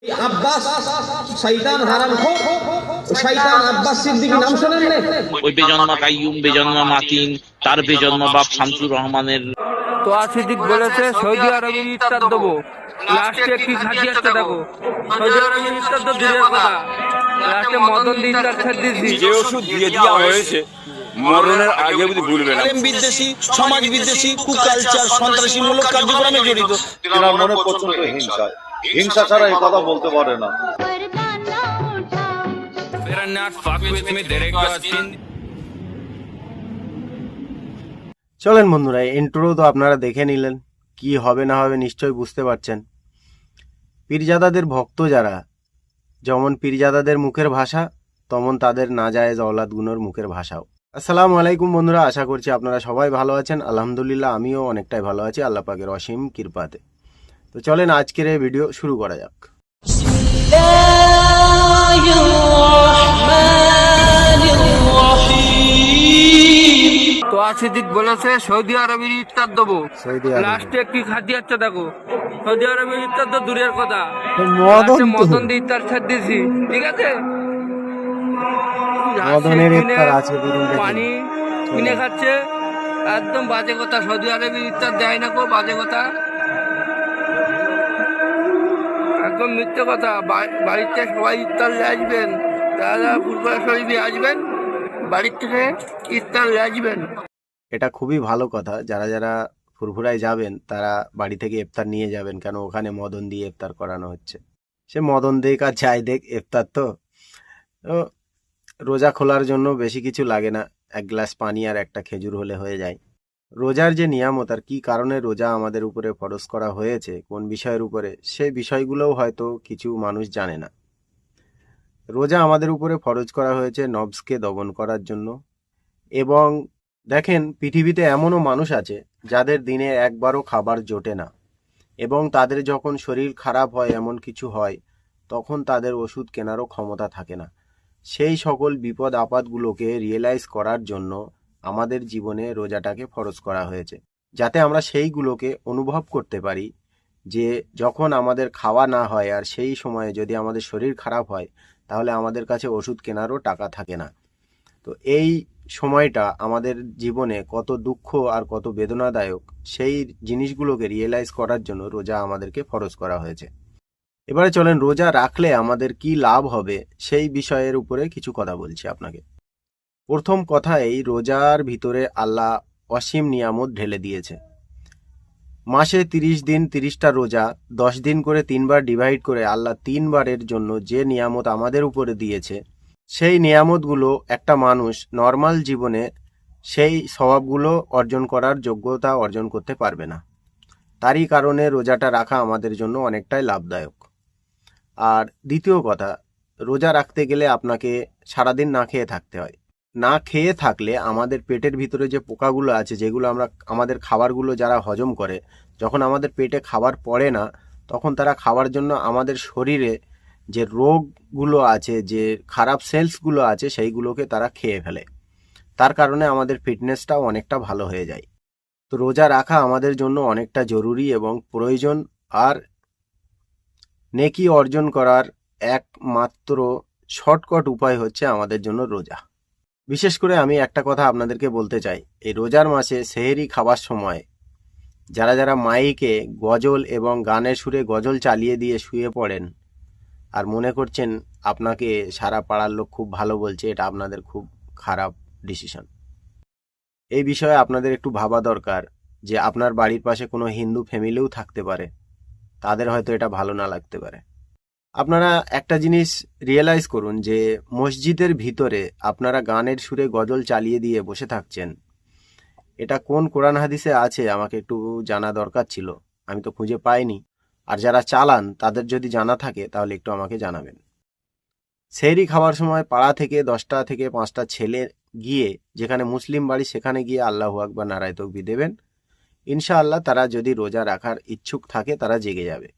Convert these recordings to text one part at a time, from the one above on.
আব্বাস শয়তান হারামখোর, শয়তান আব্বাস সিদ্দিকী নাম শোনেন না? ওই বেজন্মা কাইয়ুম, বেজন্মা মাতিন, তার বেজন্মা বাপ শামসুর রহমানের। তো সিদ্দিক বলেছে সৌদি আরবের ইফতার দেবো, লাস্টে কি খাটিয়াচ্ছে দেখো। সৌদি আরবের ইফতার তো দূরের কথা, লাস্টে মদন দিয়ে ইফতার ছেড়ে দিয়েছি। যে ওষুধ দিয়ে দেওয়া হয়েছে মরণের আগে বুঝি ভুলবে না। বিদ্বেষী, সমাজ বিদ্বেষী, কুকালচার, সন্ত্রাসীমূলক কার্যক্রমে জড়িত। এনার মনে প্রচন্ড হিংসা, হিংসা ছাড়া এই কথা বলতে পারে না। চলেন বন্ধুরা, ইন্ট্রো তো আপনারা দেখে নিলেন, কি হবে না হবে নিশ্চয়ই বুঝতে পারছেন। পীরজাদাদের ভক্ত যারা, যেমন পীরজাদাদের মুখের ভাষা তেমন তাদের নাজায়েজ অওলাদগুলোর মুখের ভাষাও। আসসালামু আলাইকুম বন্ধুরা, আশা করছি আপনারা সবাই ভালো আছেন। আলহামদুলিল্লাহ আমিও অনেকটাই ভালো আছি আল্লাহ পাকের অসীম কৃপাতে। তো চলেন আজকের এই ভিডিও শুরু করা যাক। তো সিদ্দিক বলেছে সৌদি আরবের ইফতার দেবো, সৌদি আরবে লাস্টে কি খাটিয়াচ্ছে দেখো। সৌদি আরবের ইফতার তো দূরের কথা, মদন লাস্টে মদন দিয়ে ইফতার ছেড়ে দিয়েছি। ঠিক আছে, মদনের ইফতার আছে, পানি কিনে খাচ্ছে, একদম বাজে কথা। সৌদি আরবের ইফতার দেয় না কো, বাজে কথা, একদম মিথ্যে কথা। বাড়িতে সবাই ইফতার নিয়ে আসবেন, তারা ফুরফুরা শরীফে আসবেন, বাড়ির থেকে ইফতার নিয়ে আসবেন। এটা খুবই ভালো কথা। যারা যারা ফুরফুরায় যাবেন তারা বাড়ি থেকে ইফতার নিয়ে যাবেন, কেন ওখানে মদন দিয়ে ইফতার করানো হচ্ছে। সে মদন দেখ আর চাই দেখ, ইফতার তো রোজা খোলার জন্য বেশি কিছু লাগে না, এক গ্লাস পানি আর একটা খেজুর হলে হয়ে যায়। রোজার যে নিয়ামত আর কি কারণে রোজা আমাদের উপরে ফরজ করা হয়েছে, কোন বিষয়ের উপরে, সেই বিষয়গুলোও হয়তো কিছু মানুষ জানে না। রোজা আমাদের উপরে ফরজ করা হয়েছে নফসকে দমন করার জন্য। এবং দেখেন, পৃথিবীতে এমনও মানুষ আছে যাদের দিনে একবারও খাবার জোটে না, এবং তাদের যখন শরীর খারাপ হয়, এমন কিছু হয়, তখন তাদের ওষুধ কেনারও ক্ষমতা থাকে না। সেই সকল বিপদ আপদগুলোকে রিয়েলাইজ করার জন্য আমাদের জীবনে রোজাটাকে ফরজ করা হয়েছে, যাতে আমরা সেইগুলোকে অনুভব করতে পারি যে যখন আমাদের খাওয়া না হয় আর সেই সময়ে যদি আমাদের শরীর খারাপ হয়, তাহলে আমাদের কাছে ওষুধ কেনারও টাকা থাকে না। তো এই সময়টা আমাদের জীবনে কত দুঃখ আর কত বেদনাদায়ক, সেই জিনিসগুলোকে রিয়েলাইজ করার জন্য রোজা আমাদেরকে ফরজ করা হয়েছে। এবারে চলেন, রোজা রাখলে আমাদের কি লাভ হবে সেই বিষয়ের উপরে কিছু কথা বলছি আপনাকে। প্রথম কথা, এই রোজার ভিতরে আল্লাহ অসীম নিয়ামত ঢেলে দিয়েছে। মাসে 30 দিন 30টা রোজা, 10 দিন করে 3বার ডিভাইড করে আল্লাহ 3বারের জন্য যে নিয়ামত আমাদের উপরে দিয়েছে, সেই নিয়ামতগুলো একটা মানুষ নর্মাল জীবনে সেই স্বভাবগুলো অর্জন করার যোগ্যতা অর্জন করতে পারবে না। তারই কারণে রোজাটা রাখা আমাদের জন্য অনেকটাই লাভদায়ক। আর দ্বিতীয় কথা, রোজা রাখতে গেলে আপনাকে সারাদিন না খেয়ে থাকতে হয়। না খেয়ে থাকলে আমাদের পেটের ভিতরে যে পোকাগুলো আছে, যেগুলো আমাদের খাবারগুলো যারা হজম করে, যখন আমাদের পেটে খাবার পড়ে না, তখন তারা খাওয়ার জন্য আমাদের শরীরে যে রোগগুলো আছে, যে খারাপ সেলসগুলো আছে, সেইগুলোকে তারা খেয়ে ফেলে। তার কারণে আমাদের ফিটনেসটাও অনেকটা ভালো হয়ে যায়। তো রোজা রাখা আমাদের জন্য অনেকটা জরুরি এবং প্রয়োজন। আর নেকি অর্জন করার একমাত্র শর্টকাট উপায় হচ্ছে আমাদের জন্য রোজা। বিশেষ করে আমি একটা কথা আপনাদেরকে বলতে চাই, এই রোজার মাসে সেহেরি খাবার সময় যারা যারা মাইকে গজল এবং গানের সুরে গজল চালিয়ে দিয়ে শুয়ে পড়েন আর মনে করছেন আপনাকে সারা পাড়ার লোক খুব ভালো বলছে, এটা আপনাদের খুব খারাপ ডিসিশন। এই বিষয়ে আপনাদের একটু ভাবা দরকার যে আপনার বাড়ির পাশে কোনো হিন্দু ফ্যামিলিও থাকতে পারে, তাদের হয়তো এটা ভালো না লাগতে পারে। আপনারা একটা জিনিস রিয়েলাইজ করুন যে মসজিদের ভিতরে আপনারা গানের সুরে গজল চালিয়ে দিয়ে বসে থাকছেন, এটা কোন কোরআন হাদিসে আছে আমাকে একটু জানা দরকার ছিল, আমি তো খুঁজে পাইনি। আর যারা চালান তাদের যদি জানা থাকে তাহলে একটু আমাকে জানাবেন। সেহরি খাওয়ার সময় পাড়া থেকে 10টা থেকে 5টা ছেলে গিয়ে, যেখানে মুসলিম বাড়ি, সেখানে গিয়ে আল্লাহু আকবার নারায়ে তাকবীর দেবেন। ইনশাআল্লাহ তারা যদি রোজা রাখার ইচ্ছুক থাকে তারা জেগে যাবে।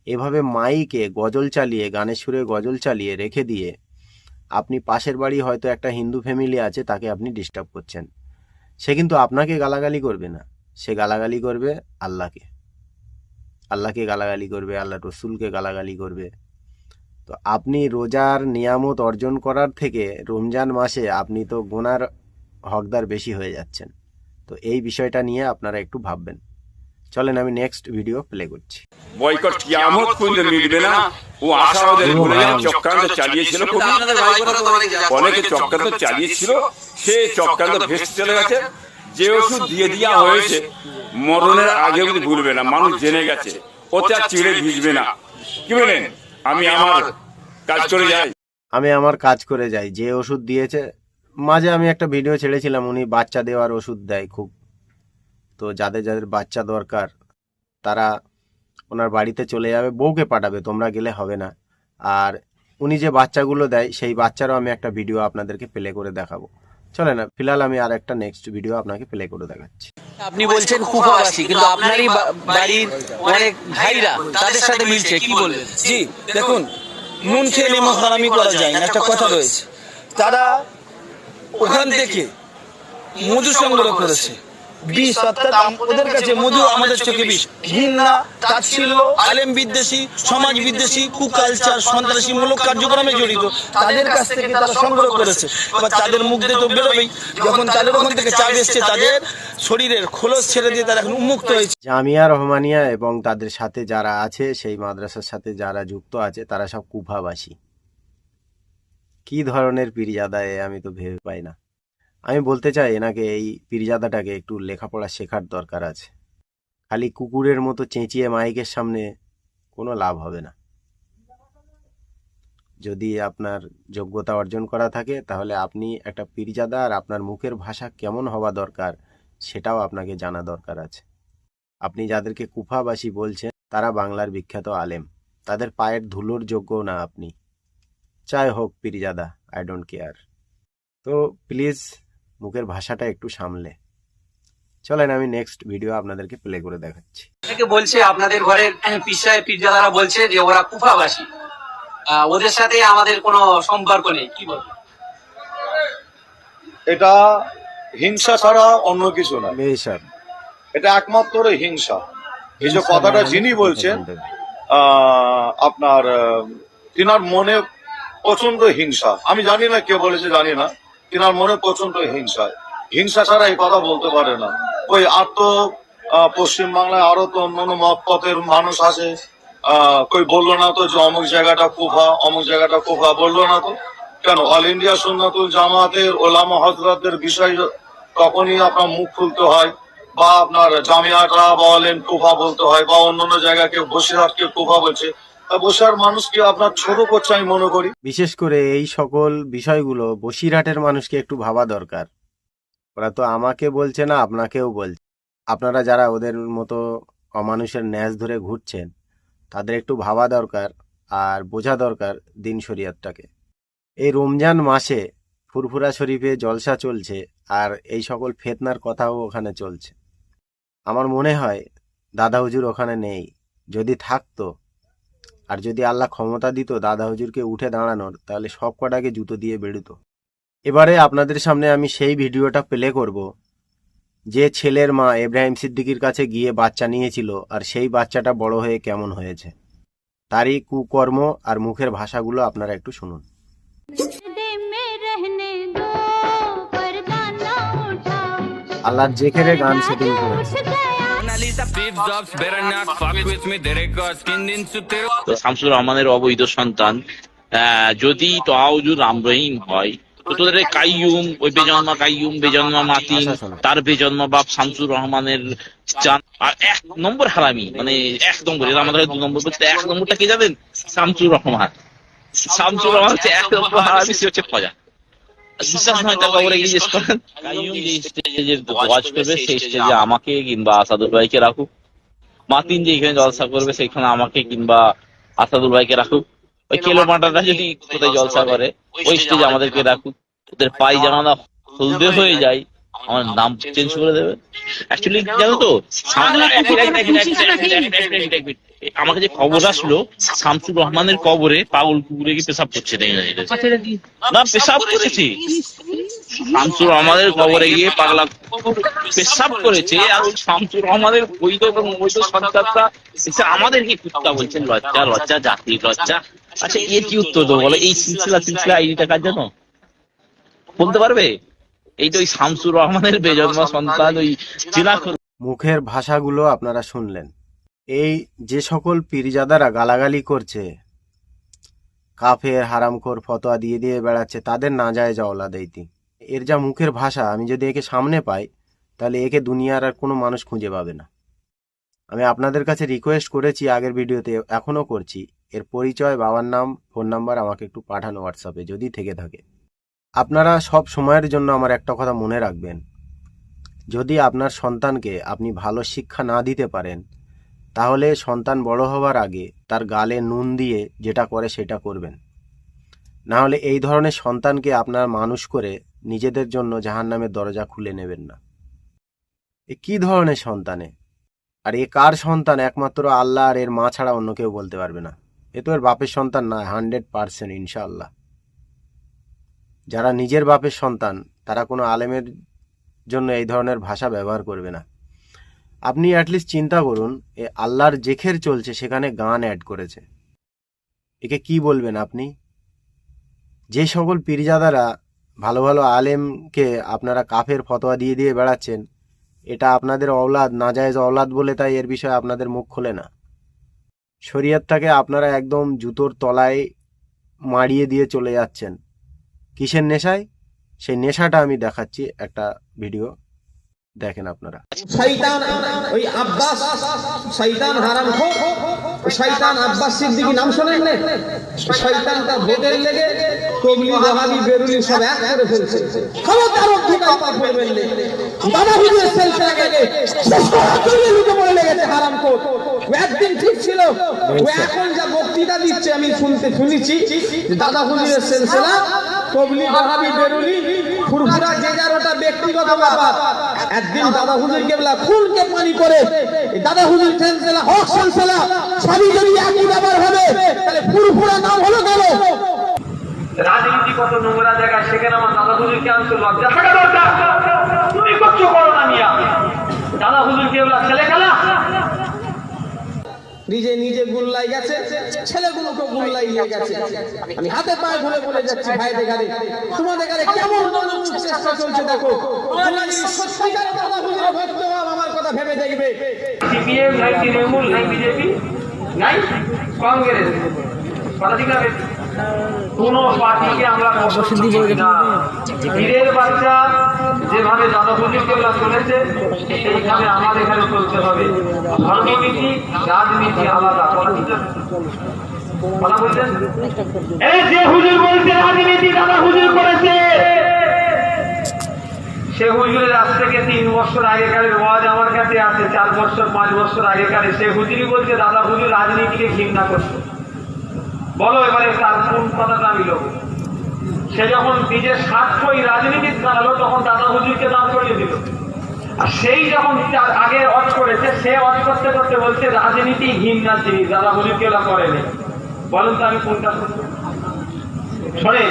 এভাবে মাইকে গজল চালিয়ে, গানের সুরে গজল চালিয়ে রেখে দিয়ে আপনি পাশের বাড়ি হয়তো একটা হিন্দু ফ্যামিলি আছে, তাকে আপনি ডিস্টার্ব করছেন। সে কিন্তু আপনাকে গালাগালি করবে না, সে গালাগালি করবে আল্লাহকে। আল্লাহকে গালাগালি করবে, আল্লাহ রসুলকে গালাগালি করবে। তো আপনি রোজার নিয়ামত অর্জন করার থেকে রমজান মাসে আপনি তো গোনার হকদার বেশি হয়ে যাচ্ছেন। তো এই বিষয়টা নিয়ে আপনারা একটু ভাববেন। চলেন আমি নেক্সট ভিডিও প্লে করছি। বয়কট কিয়ামত পর্যন্ত মিটবে না, ও আশা ওদের ভুলে যায়। চক্রান্ত চালিয়েছিল, অনেকে চক্রান্ত চালিয়েছিল, সে চক্রান্ত ভেস্তে চলে গেছে। যে ওষুধ দিয়ে দেওয়া হয়েছে মরণের আগে যদি ভুলবে না, মানুষ জেনে গেছে, ওতে আর চিড়ে ভিজবে না। কি বলেন? আমি আমার কাজ করে যাই। যে ওষুধ দিয়েছে, মাঝে আমি একটা ভিডিও ছেড়েছিলাম, উনি বাচ্চা দেওয়ার ওষুধ দেয় খুব। তো যাদের যাদের বাচ্চা দরকার তারা ওনার বাড়িতে চলে যাবে, বউকে পাঠাবে, তোমরা গেলে হবে না। আর উনি যে বাচ্চাগুলো দেয় সেই বাচ্চারও আমি একটা ভিডিও আপনাদেরকে প্লে করে দেখাবো। চলে না, ফিলহাল আমি আর একটা নেক্সট ভিডিও আপনাকে প্লে করে দেখাচ্ছি। আপনি বলছেন কুফাবাসী, কিন্তু আপনারই বাড়ির অনেক ভাইরা তাদের সাথে মিলছে, কি বলবেন? জি দেখুন, নুন খেয়ে লিমন হারামি করা যায় না, একটা কথা রয়েছে। তারা ওখান থেকে মধু সংগ্রহ করেছে, বিষ, অর্থাৎ ওদের কাছে মধু আমাদের চোখে বিষ। ঘৃণা, তাচ্ছিল্য, আলেম বিদ্বেষী, সমাজ বিদ্বেষী, কুকালচার, সন্ত্রাসীমূলক কার্যক্রমে জড়িত তাদের কাছ থেকে তারা সংগ্রহ করেছে। এবার তাদের মুখ দিয়ে তো বেরোবেই, যখন তাদের ওখান থেকে চাপ এসছে, তাদের শরীরের খোলস ছেড়ে দিয়ে তারা এখন উন্মুক্ত হয়েছে। জামিয়া রহমানিয়া এবং তাদের সাথে যারা আছে, সেই মাদ্রাসার সাথে যারা যুক্ত আছে, তারা সব কুফাবাসী। কি ধরনের পীরজাদা আমি তো ভেবে পাই না। আমি বলতে চাই এনাকে, এই পীরজাদাটাকে একটু লেখাপড়া শেখার দরকার আছে। খালি কুকুরের মতো চেঁচিয়ে মাইকের সামনে কোনো লাভ হবে না। যদি আপনার যোগ্যতা অর্জন করা থাকে তাহলে আপনি একটা পীরজাদা, আর আপনার মুখের ভাষা কেমন হওয়া দরকার সেটাও আপনাকে জানা দরকার আছে। আপনি যাদেরকে কুফাবাসী বলছেন তারা বাংলার বিখ্যাত আলেম, তাদের পায়ের ধুলোর যোগ্য না আপনি। চাই হোক পীরজাদা, আই ডোন্ট কেয়ার। তো প্লিজ মুখের ভাষাটা একটু সামলে চলেন, আমি নেক্সট ভিডিও আপনাদেরকে প্লে করে দেখাচ্ছি। বলছে আপনাদের ঘরের পীরজাদারা বলছে যে ওরা কুফাবাসী, ওদের সাথে আমাদের কোনো সম্পর্ক নেই, কি বলবো? এটা হিংসা ছাড়া অন্য কিছু না, বেশক এটা একমাত্র হিংসা। এই যে কথাটা যিনি বলছেন, আপনার তিনার মনে প্রচন্ড হিংসা। আমি জানি না কে বলেছে, জানি না, তিনার মনে প্রচন্ড হিংসা ছাড়া এই কথা বলতে পারে না। ওই আর তো পশ্চিমবাংলায় আরো তো অন্যান্য মত পথের মানুষ আছে, কই বললো না তো যে অমুক জায়গাটা কুফা বললো না তো কেন? অল ইন্ডিয়া সুন্নাতুল জামাতের ওলামা হযরতদের বিষয় তখনই আপনার মুখ খুলতে হয়, বা আপনার জামিয়াটা বলেন কুফা বলতে হয়, বা অন্যান্য জায়গাকে বসিরহাটকে কুফা বলছে। বসিরহাট মানুষকে আপনার ছোট করছে আমি মনে করি। বিশেষ করে এই সকল বিষয়গুলো বসিরহাটের মানুষকে একটু ভাবা দরকার। ওরা তো আমাকে বলছে না, আপনাকেও বলছে। আপনারা যারা ওদের মতো অমানুষের ন্যাস ধরে ঘুরছেন তাদের একটু ভাবা দরকার আর বোঝা দরকার দিন শরিয়তটাকে। এই রমজান মাসে ফুরফুরা শরীফে জলসা চলছে, আর এই সকল ফেতনার কথাও ওখানে চলছে। আমার মনে হয় দাদা হুজুর ওখানে নেই। যদি থাকতো, আর যদি আল্লাহ ক্ষমতা দিত দাদা হুজুরকে উঠে দাঁড়ানোর, তাহলে সব কটাকে জুতো দিয়ে বেরোতো। এবারে আপনাদের সামনে আমি সেই ভিডিওটা প্লে করব যে ছেলের মা ইব্রাহিম সিদ্দিকীর কাছে গিয়ে বাচ্চা নিয়েছিল, আর সেই বাচ্চাটা বড় হয়ে কেমন হয়েছে, তারই কুকর্ম আর মুখের ভাষাগুলো আপনারা একটু শুনুন। আল্লাহর জেকেরে গান সেটিং করেছে। তো শামসুর রহমানের অবৈধ সন্তান যদি তহাউজুর রামরহিম হয়, তো তোদের কাইয়ুম, ওই বেজন্মা কাইয়ুম, বেজন্মা মাতিন, তার বেজন্মা বাপ শামসুর রহমানের চান। আর 1 নম্বর হারামি, মানে 1 নম্বর, এরা আমাদের 2 নম্বর বলতে 1 নম্বরটা কি জানেন? শামসুর রহমান হচ্ছে 1 নম্বর হারামি, সে হচ্ছে খজা। বিশ্বাস নয় তার খবরে জিজ্ঞেস করেন। কাইয়ুম যে স্টেজে ওয়াজ করবে সেই স্টেজে আমাকে কিংবা আসাদুল ভাইকে রাখুক। মাতিন যে এখানে জলসা করবে সেখানে আমাকে কিংবা আসাদুল ভাইকে রাখুক। ওই কেলো মাটাটা যদি কোথায় জলসা করে ওই স্টেজে আমাদেরকে রাখুক। ওদের পায়জামা হলদে হয়ে যায়, আমার নাম চেঞ্জ করে দেবে। অ্যাকচুয়ালি জানো তো, আমাকে যে খবর আসলো শামসুর রহমানের কবরে পাগল কুকুরে কি পেশাব করছে, না পেশাব করেছে শামসুর রহমানের কবরে গিয়ে পাগলা পেশাব করেছে। আর ওই শামসুর রহমানের বৈধ সন্তানটা আমাদেরকে কুত্তা বলছেন। লজ্জা, জাতির লজ্জা। আচ্ছা, এর কি উত্তর দেবো বলো? এই সিলসিলা আইডিটা কার জানো? বলতে পারবে? এই তো ওই শামসুর রহমানের বেজন্মা সন্তান, ওই জিনাখোর। মুখের ভাষাগুলো আপনারা শুনলেন। এই যে সকল পীরজাদারা গালাগালি করছে, কাফের হারামখোর ফতোয়া দিয়ে দিয়ে বেড়াচ্ছে, তাদের না যায় জাওলাদ এইতি। এর যা মুখের ভাষা, আমি যদি একে সামনে পাই তাহলে একে দুনিয়ার আর কোনো মানুষ খুঁজে পাবে না। আমি আপনাদের কাছে রিকোয়েস্ট করেছি আগের ভিডিওতে, এখনও করছি, এর পরিচয়, বাবার নাম, ফোন নাম্বার আমাকে একটু পাঠানো হোয়াটসঅ্যাপে যদি থেকে থাকে। আপনারা সব সময়ের জন্য আমার একটা কথা মনে রাখবেন, যদি আপনার সন্তানকে আপনি ভালো শিক্ষা না দিতে পারেন, তাহলে সন্তান বড় হওয়ার আগে তার গালে নুন দিয়ে যেটা করে সেটা করবেন। না হলে এই ধরনের সন্তানকে আপনার মানুষ করে নিজেদের জন্য জাহান্নামের দরজা খুলে নেবেন না। এ কি ধরনের সন্তানে? আর এ কার সন্তান? একমাত্র আল্লাহ আর এর মা ছাড়া অন্য কেউ বলতে পারবে না। এ তো এর বাপের সন্তান না, 100% ইনশাআল্লাহ। যারা নিজের বাপের সন্তান তারা কোনো আলেমের জন্য এই ধরনের ভাষা ব্যবহার করবে না। আপনি অ্যাটলিস্ট চিন্তা করুন, এ আল্লাহর জেখের চলছে, সেখানে গান অ্যাড করেছে, একে কি বলবেন আপনি? যে সকল পীরজাদারা ভালো ভালো আলেমকে আপনারা কাফের ফতোয়া দিয়ে দিয়ে বেড়াচ্ছেন, এটা আপনাদের অওলাদ, নাজায়েজ অওলাদ বলে তাই এর বিষয়ে আপনাদের মুখ খোলে না। শরীয়তটাকে আপনারা একদম জুতোর তলায় মাড়িয়ে দিয়ে চলে যাচ্ছেন। কিসের নেশায়? সেই নেশাটা আমি দেখাচ্ছি, একটা ভিডিও দেখেন আপনারা। শয়তান ওই আব্বাস, শয়তান হারামখোর, শয়তান আব্বাস সিদ্দিকী নাম শোনেন না? শয়তানটা ভোটের লেগে তবলিগ, ওয়াহাবি, বেরুলি সব এক করে ফেলছে। খবরদার ধোঁকায় পা পড়বেন না। বাবা হুজুরের সিলসিলা গেলে লুকে পড়ে লেগেছে হারামখোর। ও একদিন ঠিক ছিল, ও এখন যা বক্তৃতা দিচ্ছে আমি শুনেছি, দাদা হুজুরের সিলসিলা, তবলিগ, ওয়াহাবি, বেরুলি, ফুরফুরা, যে যার ওটা ব্যক্তিগত ব্যাপার। একদিন দাদা হুজুর কেবলা খুনকে পানি করে দাদা হুজুর সিলসিলা, হক সিলসিলা সবই যদি একই ব্যাপার হবে, তাহলে ফুরফুরা নাম হলো গেল। রাজনীতি কত নোংরা জায়গা, সেখানে আমার দাদা হুজুরকে আনতে লজ্জা থাকা দরকার। তুমি করছো করো না মিয়া, দাদা হুজুর কেবলা ছেলে খেলা। নিজে নিজে গুল্লাই গেছে, ছেলেগুলোকে গুল্লাই নিয়ে গেছে। আমি হাতে পায়ে ধরে বলে যাচ্ছি, ভাইদের গাড়ি তোমাদের গাড়ি কেমন মানবিক চেষ্টা চলছে দেখো। তোমরা যদি সত্যিকারের দাদা হুজুরে ভক্ত হও, আমার কথা ভেবে দেখবে। সিপিএম নাই, তৃণমূল নাই, বিজেপি নাই, কংগ্রেস, কথা ঠিক না? কোন পার্টিকে আমরা পছন্দ করি না। বীরের বাচ্চা যেভাবে দাদা হুজুর কেবলা চলেছে, সেইভাবে আমাদের এখানে চলতে হবে। ধর্মনীতি, রাজনীতি আলাদা, কথা ঠিক আছে? কথা বলছেন? এই যে হুজুর বলছে রাজনীতি দাদা হুজুর করেছে, সে হুজুরের আজ থেকে 3 বছর আগেকারের ওয়াজ আমার কাছে আছে, 4 বছর 5 বছর আগেকারে। সে হুজুরই বলছে দাদা হুজুর রাজনীতিকে ঘৃণা করছে। বলো এবারে তার কোন কথাটা আমি লোক? সে যখন নিজের স্বার্থই রাজনীতির দাঁড়ালো, তখন দাদা হুজুরকে দাম করিয়ে দিল। আর সেই যখন তার আগে অট করেছে, সে অট করতে করতে বলছে রাজনীতি ঘৃণার জিনিস, দাদা হুজুরকে ওরা করেনি। বলুন তো আমি কোনটা শোনে?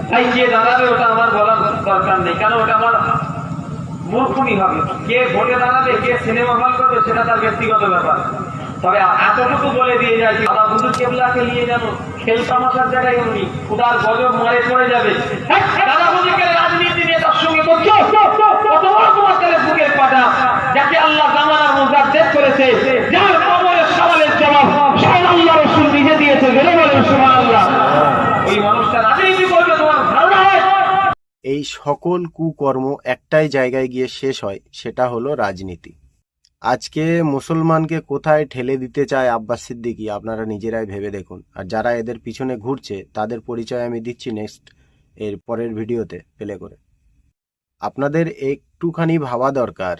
তাই কে দাঁড়াবে ওটা আমার বলার দরকার নেই, কারণ ওটা আমার মূর্খুমি হবে। কে ভোটে দাঁড়াবে, কে সিনেমা হল করবে, সেটা তার ব্যক্তিগত ব্যাপার। তবে এতটুকু বলে দিয়ে যায়, দাদা হুজুর কেবলাকে নিয়ে যেন খেল তামাশার জায়গায় উনি উদার গজব মারে পড়ে যাবে। দাদা হুজুরকে রাজনীতি নিয়ে তার সঙ্গে করছো, কত বড় তোমার কাছে বুকের পাটা, যাকে আল্লাহ জামানার মুজাদ্দেদ করেছে, যার কবরের সওয়ালের জবাব স্বয়ং আল্লাহ রাসূল নিজে দিয়েছে। বলে বলেন সুবহানাল্লাহ। ওই মানুষটা রাজনীতি করবে, তোমার ধারণা হয়? এই সকল কুকর্ম একটাই জায়গায় গিয়ে শেষ হয়, সেটা হলো রাজনীতি। আজকে মুসলমানকে কোথায় ঠেলে দিতে চায় আব্বাস সিদ্দিকী, আপনারা নিজেরাই ভেবে দেখুন। আর যারা এদের পিছনে ঘুরছে তাদের পরিচয় আমি দিচ্ছি নেক্সট, এর পরের ভিডিওতে প্লে করে। আপনাদের একটুখানি ভাবা দরকার,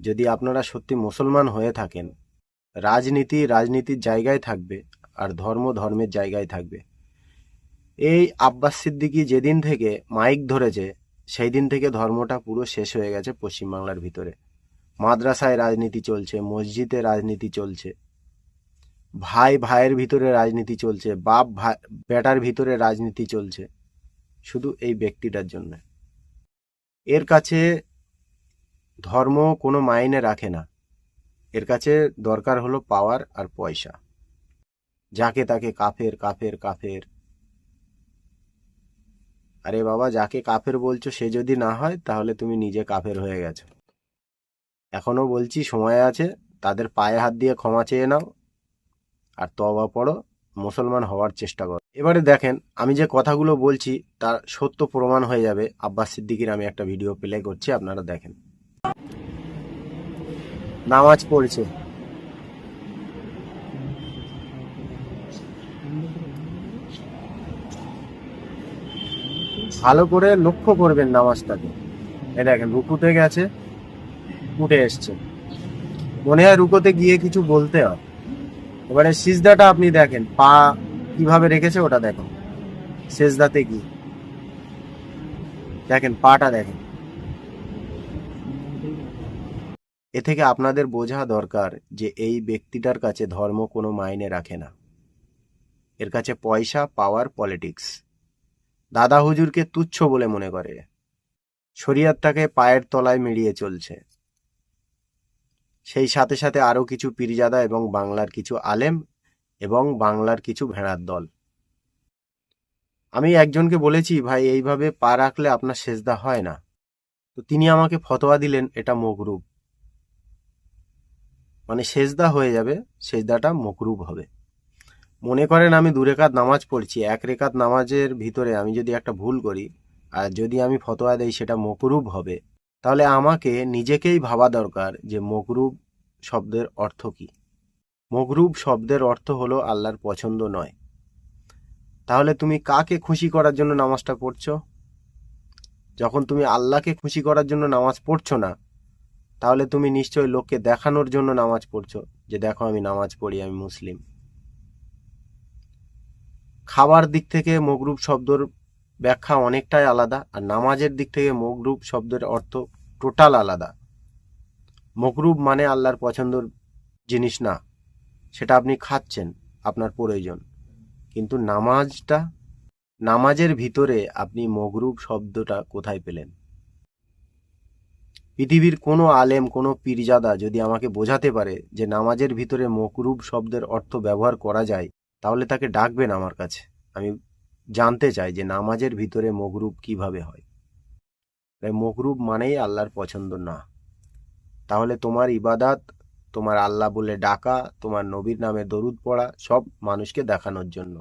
যদি আপনারা সত্যি মুসলমান হয়ে থাকেন, রাজনীতি রাজনীতির জায়গায় থাকবে আর ধর্ম ধর্মের জায়গায় থাকবে। এই আব্বাস সিদ্দিকী যেদিন থেকে মাইক ধরেছে, সেই দিন থেকে ধর্মটা পুরো শেষ হয়ে গেছে পশ্চিমবাংলার ভিতরে। মাদ্রাসায় রাজনীতি চলছে, মসজিদে রাজনীতি চলছে, ভাই ভাইয়ের ভিতরে রাজনীতি চলছে, বাপ ভাই বেটার ভিতরে রাজনীতি চলছে, শুধু এই ব্যক্তিটার জন্য। এর কাছে ধর্ম কোনো মাইনে রাখে না, এর কাছে দরকার হলো পাওয়ার আর পয়সা। যাকে তাকে কাফের কাফের কাফের। আরে বাবা, যাকে কাফের বলছো সে যদি না হয় তাহলে তুমি নিজে কাফের হয়ে গেছো। এখনো বলছি সময় আছে, তাদের পায়ে হাত দিয়ে ক্ষমা চেয়ে নাও আর তওবা পড়ো, মুসলমান হওয়ার চেষ্টা করো। এবারে দেখেন, আমি যে কথাগুলো বলছি তার সত্য প্রমাণ হয়ে যাবে। আব্বাস সিদ্দিকীর আমি একটা ভিডিও প্লে করছি, আপনারা দেখেন। নামাজ পড়ছে, ভালো করে লক্ষ্য করবেন নামাজটাকে। এই দেখেন, রুকুতে গেছে, উঠে এসছে, মনে হয় রুকুতে গিয়ে কিছু বলতে হয়। এবারে সিজদাটা আপনি দেখেন, পা কিভাবে রেখেছে ওটা দেখেন, সিজদাতে কি দেখেন, পাটা দেখেন। এ থেকে আপনাদের বোঝা দরকার যে এই ব্যক্তিটার কাছে ধর্ম কোনো মাইনে রাখে না, এর কাছে পয়সা, পাওয়ার, পলিটিক্স। দাদা হুজুরকে তুচ্ছ বলে মনে করে, শরিয়তটাকে পায়ের তলায় মিলিয়ে চলছে। সেই সাথে সাথে আরো কিছু পীরজাদা এবং বাংলার কিছু আলেম এবং বাংলার কিছু ভেড়ার দল। আমি একজনকে বলেছি, ভাই এইভাবে পা রাখলে আপনার সেজদা হয় না, তো তিনি আমাকে ফতোয়া দিলেন এটা মকরুব, মানে সেজদা হয়ে যাবে, সেজদাটা মকরুব হবে। মনে করেন আমি 2 রেকাত নামাজ পড়ছি, 1 রেকাত নামাজের ভিতরে আমি যদি একটা ভুল করি আর যদি আমি ফতোয়া দেই সেটা মকরুব হবে, তাহলে আমাকে নিজেকেই ভাবা দরকার যে মকরুব শব্দের অর্থ কি। মকরুব শব্দের অর্থ হলো আল্লাহর পছন্দ নয়। তাহলে তুমি কাকে খুশি করার জন্য নামাজটা পড়ছো? যখন তুমি আল্লাহকে খুশি করার জন্য নামাজ পড়ছো না, তাহলে তুমি নিশ্চয়ই লোককে দেখানোর জন্য নামাজ পড়ছো যে দেখো আমি নামাজ পড়ি, আমি মুসলিম। খাবার দিক থেকে মকরুব শব্দের ব্যাখ্যা অনেকটাই আলাদা, আর নামাজের দিক থেকে মকরুব শব্দের অর্থ টোটাল আলাদা। মকরুব মানে আল্লাহর পছন্দের জিনিস না, সেটা আপনি খাচ্ছেন, আপনার প্রয়োজন। কিন্তু নামাজের ভিতরে আপনি মকরুব শব্দটা কোথায় পেলেন? পৃথিবীর কোনো আলেম, কোনো পীরজাদা যদি আমাকে বোঝাতে পারে যে নামাজের ভিতরে মকরুব শব্দের অর্থ ব্যবহার করা যায়, তাহলে তাকে ডাকবেন আমার কাছে। আমি জানতে চাই যে নামাজের ভিতরে মকরুব কিভাবে হয়। তাই মকরুব মানেই আল্লাহর পছন্দ না। তাহলে তোমার ইবাদাত, তোমার আল্লাহ বলে ডাকা, তোমার নবীর নামে দরুদ পড়া সব মানুষকে দেখানোর জন্য।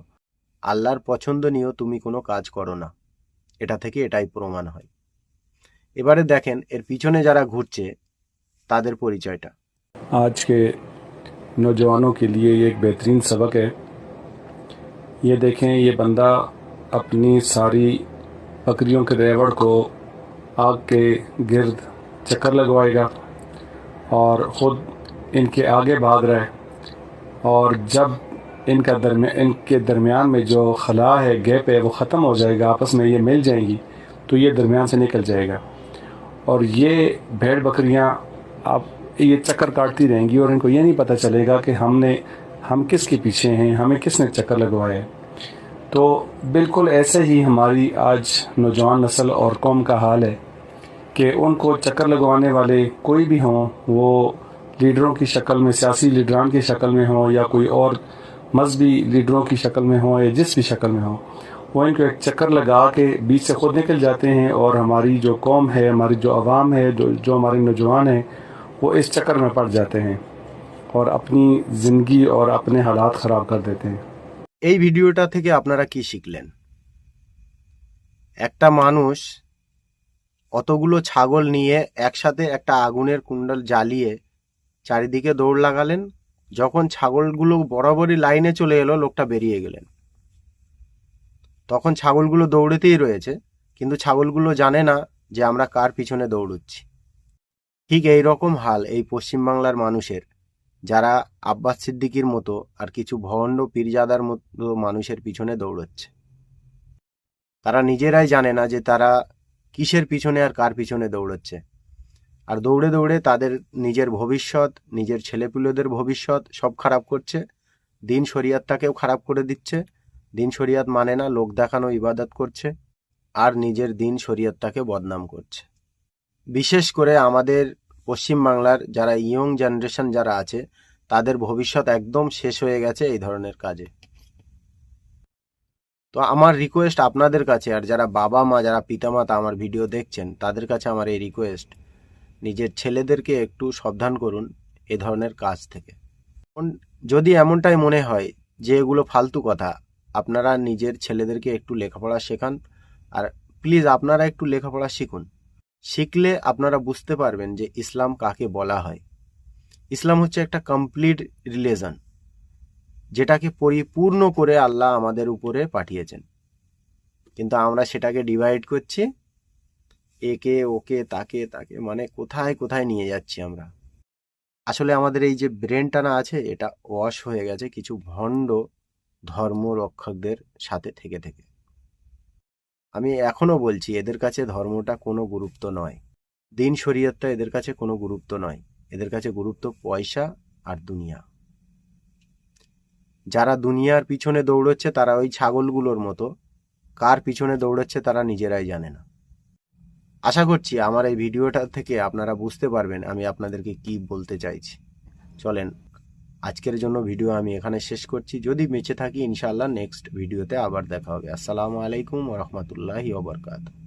আল্লাহর পছন্দ নিয়েও তুমি কোনো কাজ করো না, এটা থেকে এটাই প্রমাণ হয়। এবারে দেখেন এর পিছনে যারা ঘুরছে তাদের পরিচয়টা। आज के नौजवानों के लिए ये एक बेहतरीन सबक है। ये देखें, ये बंदा अपनी सारी बकरियों के रेवड़ को आग के गिर्द चक्कर लगवाएगा और ख़ुद इनके आगे भाग रहा है, और जब इनके दरमियान में जो खला है, गैप है, वो ख़त्म हो जाएगा, आपस में ये मिल जाएंगी, तो ये दरमियान से निकल जाएगा और ये भेड़ बकरियां आप ये चक्कर काटती रहेंगी और इनको ये नहीं पता चलेगा कि हम किसके पीछे हैं, हमें किसने चक्कर लगवाया है। तो बिल्कुल ऐसे ही हमारी आज नौजवान नस्ल और कौम का हाल है कि उनको चक्कर लगवाने वाले कोई भी हों, वो लीडरों की शक्ल में, सियासी लीडरान की शक्ल में हों या कोई और मजहबी लीडरों की शक्ल में हों या जिस भी शक्ल में हों, वो इनको एक चक्कर लगा के बीच से खुद निकल जाते हैं और हमारी जो कौम है, हमारी जो अवाम है, जो हमारे नौजवान हैं, वो इस चक्कर में पड़ जाते हैं और अपनी ज़िंदगी और अपने हालात ख़राब कर देते हैं। এই ভিডিওটা থেকে আপনারা কি শিখলেন? একটা মানুষ অতগুলো ছাগল নিয়ে একসাথে একটা আগুনের কুণ্ডল জ্বালিয়ে চারিদিকে দৌড় লাগালেন। যখন ছাগলগুলো বরাবরই লাইনে চলে এলো, লোকটা বেরিয়ে গেলেন। তখন ছাগলগুলো দৌড়েতেই রয়েছে, কিন্তু ছাগলগুলো জানে না যে আমরা কার পিছনে দৌড়চ্ছি। ঠিক এই রকম হাল এই পশ্চিমবাংলার মানুষের, যারা আব্বাস সিদ্দিকীর মতো আর কিছু ভণ্ড পীরজাদার মতো মানুষের পিছনে দৌড়চ্ছে। তারা নিজেরাই জানে না যে তারা কিসের পিছনে আর কার পিছনে দৌড়চ্ছে। আর দৌড়ে দৌড়ে তাদের নিজের ভবিষ্যৎ, নিজের ছেলেপুলেদের ভবিষ্যৎ সব খারাপ করছে। দিন শরিয়াতটাকেও খারাপ করে দিচ্ছে। দিন শরিয়াত মানে না, লোক দেখানো ইবাদত করছে আর নিজের দিন শরিয়াতটাকে বদনাম করছে। বিশেষ করে আমাদের পশ্চিমবাংলার যারা ইয়ং জেনারেশন যারা আছে, তাদের ভবিষ্যৎ একদম শেষ হয়ে গেছে এই ধরনের কাজে। তো আমার রিকোয়েস্ট আপনাদের কাছে, আর যারা বাবা মা, যারা পিতামাতা আমার ভিডিও দেখছেন, তাদের কাছে আমার এই রিকোয়েস্ট, নিজের ছেলেদেরকে একটু সাবধান করুন এ ধরনের কাজ থেকে। যদি এমনটাই মনে হয় যে এগুলো ফালতু কথা, আপনারা নিজের ছেলেদেরকে একটু লেখাপড়া শেখান। আর প্লিজ আপনারা একটু লেখাপড়া শিখুন। শিখলে আপনারা বুঝতে পারবেন যে ইসলাম কাকে বলা হয়। ইসলাম হচ্ছে একটা কমপ্লিট রিলিজন, যেটাকে পরিপূর্ণ করে আল্লাহ আমাদের উপরে পাঠিয়েছেন। কিন্তু আমরা সেটাকে ডিভাইড করছি, একে ওকে তাকে তাকে, মানে কোথায় কোথায় নিয়ে যাচ্ছি আমরা। আসলে আমাদের এই যে ব্রেনটা না আছে, এটা ওয়াশ হয়ে গেছে কিছু ভণ্ড ধর্ম রক্ষকদের সাথে থেকে থেকে। আমি এখনো বলছি, এদের কাছে ধর্মটা কোনো গুরুত্ব নয়, দিন শরীয়তটা এদের কাছে কোনো গুরুত্ব নয়। এদের কাছে গুরুত্ব পয়সা আর দুনিয়া। যারা দুনিয়ার পিছনে দৌড়চ্ছে তারা ওই ছাগলগুলোর মতো, কার পিছনে দৌড়চ্ছে তারা নিজেরাই জানে না। আশা করছি আমার এই ভিডিওটা থেকে আপনারা বুঝতে পারবেন আমি আপনাদেরকে কি বলতে চাইছি। চলেন, আজকের জন্য ভিডিও আমি এখানে শেষ করছি। যদি বেঁচে থাকি ইনশাআল্লাহ নেক্সট ভিডিওতে আবার দেখা হবে। আসসালামু আলাইকুম ওয়া রাহমাতুল্লাহি ওয়া বারাকাতুহু।